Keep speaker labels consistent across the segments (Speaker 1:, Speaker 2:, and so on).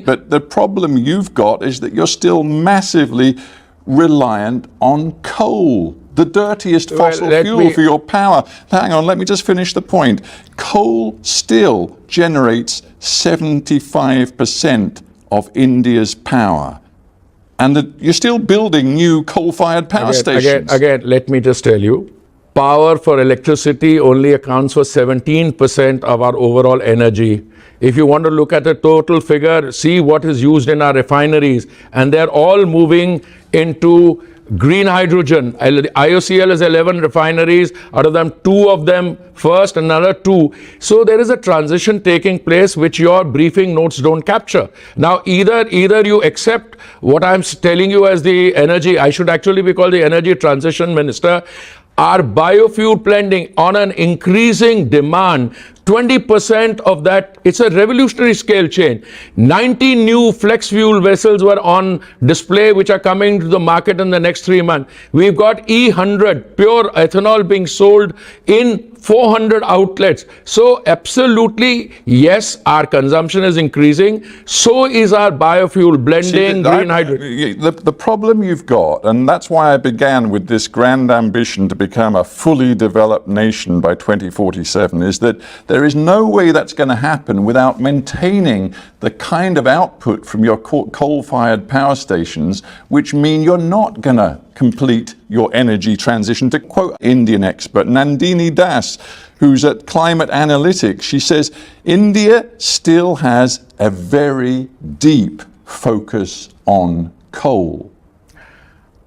Speaker 1: But the problem you've got is that you're still massively reliant on coal, the dirtiest fossil fuel for your power. Hang on, let me just finish the point. Coal still generates 75% of India's power. And you're still building new coal-fired power stations.
Speaker 2: Again, let me just tell you, power for electricity only accounts for 17% of our overall energy. If you want to look at the total figure, see what is used in our refineries, and they're all moving into green hydrogen. IOCL has 11 refineries, out of them 2 of them first, another 2. So there is a transition taking place which your briefing notes don't capture. Now either you accept what I'm telling you as the energy, I should actually be called the energy transition minister, our biofuel blending on an increasing demand, 20% of that, it's a revolutionary scale change. 90 new flex fuel vessels were on display which are coming to the market in the next 3 months. We've got E100 pure ethanol being sold in 400 outlets. So absolutely, yes, our consumption is increasing. So is our biofuel blending, green hydrogen.
Speaker 1: The problem you've got, and that's why I began with this grand ambition to become a fully developed nation by 2047, is that there is no way that's going to happen without maintaining the kind of output from your coal-fired power stations, which mean you're not going to complete your energy transition. To quote Indian expert Nandini Das, who's at Climate Analytics, she says, India still has a very deep focus on coal.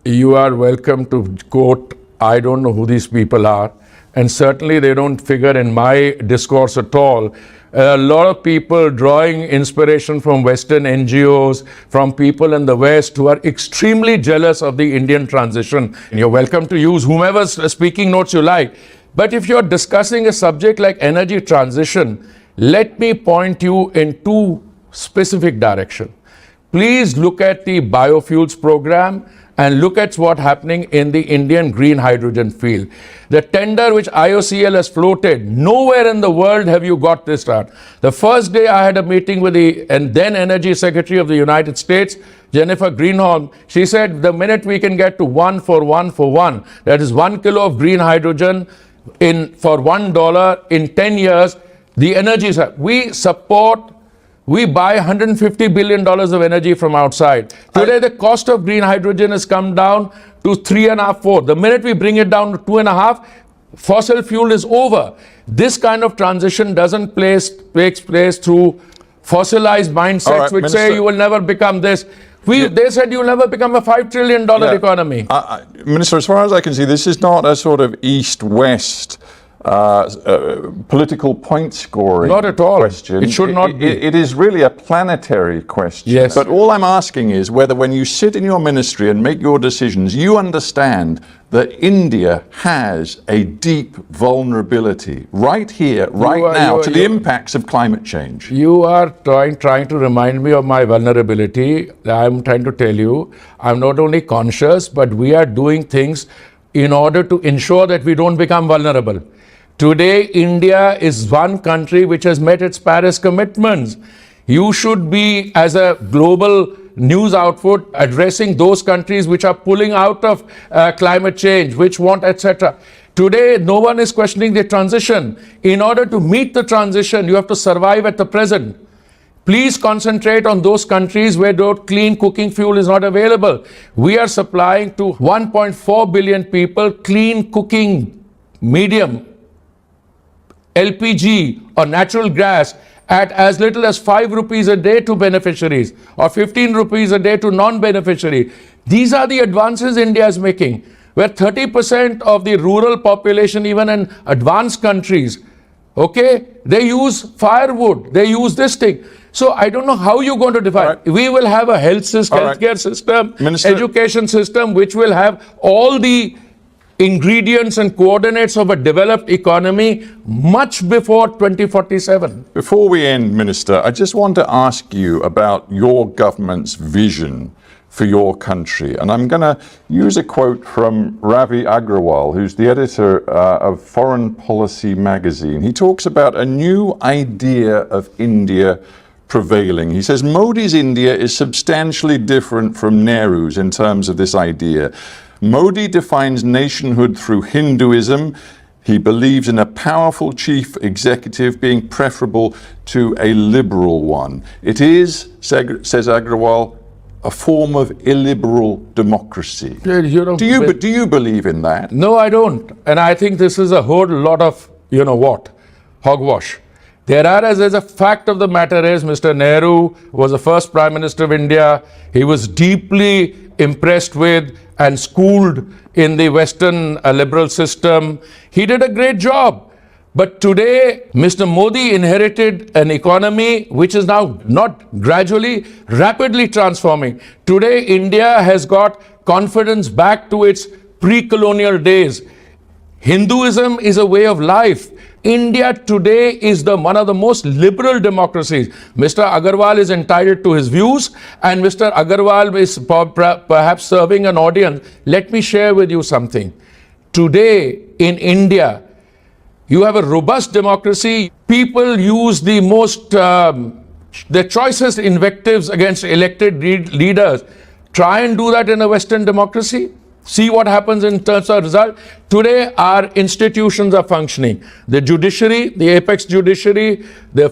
Speaker 2: You are welcome to quote, I don't know who these people are, and certainly they don't figure in my discourse at all. A lot of people drawing inspiration from Western NGOs, from people in the West who are extremely jealous of the Indian transition. And you're welcome to use whomever's speaking notes you like. But if you're discussing a subject like energy transition, let me point you in 2 specific directions. Please look at the biofuels program and look at what's happening in the Indian green hydrogen field. The tender which IOCL has floated, nowhere in the world have you got this done. The first day I had a meeting with the then Energy Secretary of the United States, Jennifer Greenholm. She said the minute we can get to 1 for 1 for 1, that is 1 kilo of green hydrogen for $1 in 10 years, the energy, we buy $150 billion of energy from outside. Today, the cost of green hydrogen has come down to 3.5, 4. The minute we bring it down to 2.5, fossil fuel is over. This kind of transition doesn't takes place through fossilized mindsets which Minister, say you will never become this. They said you'll never become a $5 trillion economy.
Speaker 1: Minister, as far as I can see, this is not a sort of East-West political point scoring
Speaker 2: not at all
Speaker 1: question.
Speaker 2: It should not be.
Speaker 1: It is really a planetary question.
Speaker 2: Yes.
Speaker 1: But all I'm asking is whether when you sit in your ministry and make your decisions, you understand that India has a deep vulnerability right here, right now, to the impacts of climate change.
Speaker 2: You are trying to remind me of my vulnerability. I'm trying to tell you, I'm not only conscious, but we are doing things in order to ensure that we don't become vulnerable. Today, India is one country which has met its Paris commitments. You should be, as a global news output, addressing those countries which are pulling out of climate change, which want, etc. Today, no one is questioning the transition. In order to meet the transition, you have to survive at the present. Please concentrate on those countries where clean cooking fuel is not available. We are supplying to 1.4 billion people clean cooking medium, LPG or natural gas at as little as 5 rupees a day to beneficiaries or 15 rupees a day to non-beneficiary. These are the advances India is making, where 30% of the rural population, even in advanced countries, they use firewood, they use this thing. So I don't know how you're going to define. Right. We will have a healthcare system, Minister, education system, which will have all the ingredients and coordinates of a developed economy much before 2047.
Speaker 1: Before we end, Minister, I just want to ask you about your government's vision for your country. And I'm going to use a quote from Ravi Agrawal, who's the editor of Foreign Policy magazine. He talks about a new idea of India prevailing. He says Modi's India is substantially different from Nehru's in terms of this idea. Modi defines nationhood through Hinduism. He believes in a powerful chief executive being preferable to a liberal one. It is, says Agrawal, a form of illiberal democracy. Do you believe in that?
Speaker 2: No, I don't. And I think this is a whole lot of, hogwash. There's a fact of the matter is Mr. Nehru was the first Prime Minister of India. He was deeply impressed with and schooled in the Western liberal system. He did a great job. But today, Mr. Modi inherited an economy which is now not gradually, rapidly transforming. Today, India has got confidence back to its pre-colonial days. Hinduism is a way of life. India today is one of the most liberal democracies. Mr. Agarwal is entitled to his views, and Mr. Agarwal is perhaps serving an audience. Let me share with you something. Today in India, you have a robust democracy. People use the choicest invectives against elected leaders. Try and do that in a Western democracy. See what happens in terms of result. Today, our institutions are functioning. The judiciary, the apex judiciary, the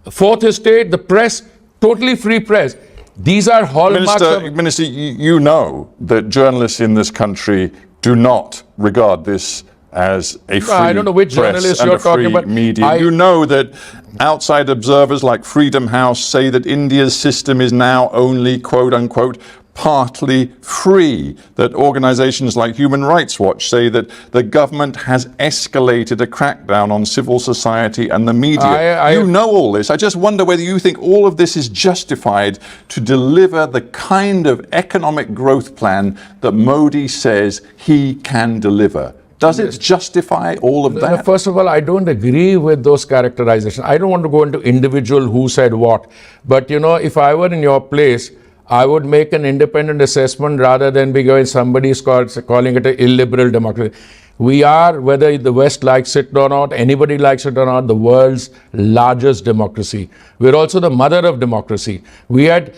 Speaker 2: fourth estate, the press, totally free press. These are hallmarks
Speaker 1: Minister, you know that journalists in this country do not regard this as a free
Speaker 2: I don't know which
Speaker 1: press
Speaker 2: journalists
Speaker 1: and
Speaker 2: you're
Speaker 1: a free
Speaker 2: talking about.
Speaker 1: media. You know that outside observers like Freedom House say that India's system is now only, quote unquote, partly free, that organizations like Human Rights Watch say that the government has escalated a crackdown on civil society and the media. You know all this. I just wonder whether you think all of this is justified to deliver the kind of economic growth plan that Modi says he can deliver. Does it justify all of that?
Speaker 2: First of all, I don't agree with those characterizations. I don't want to go into individual who said what. But, if I were in your place, I would make an independent assessment rather than be going, somebody is calling it an illiberal democracy. We are, whether the West likes it or not, anybody likes it or not, the world's largest democracy. We're also the mother of democracy. We had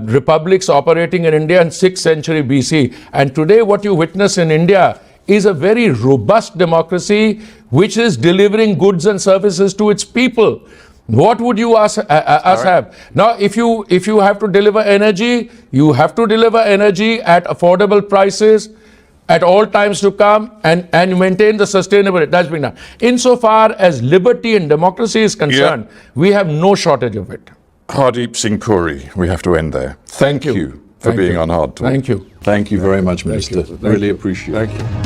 Speaker 2: republics operating in India in 6th century BC. And today what you witness in India is a very robust democracy which is delivering goods and services to its people. What would you us have? Now, if you have to deliver energy, you have to deliver energy at affordable prices at all times to come and maintain the sustainability. That's been done. Insofar as liberty and democracy is concerned, we have no shortage of it.
Speaker 1: Hardeep Singh Puri, we have to end there. Thank you for being on Hard Talk.
Speaker 2: Thank you.
Speaker 1: Thank you very much, Minister. Really appreciate it.
Speaker 2: Thank you.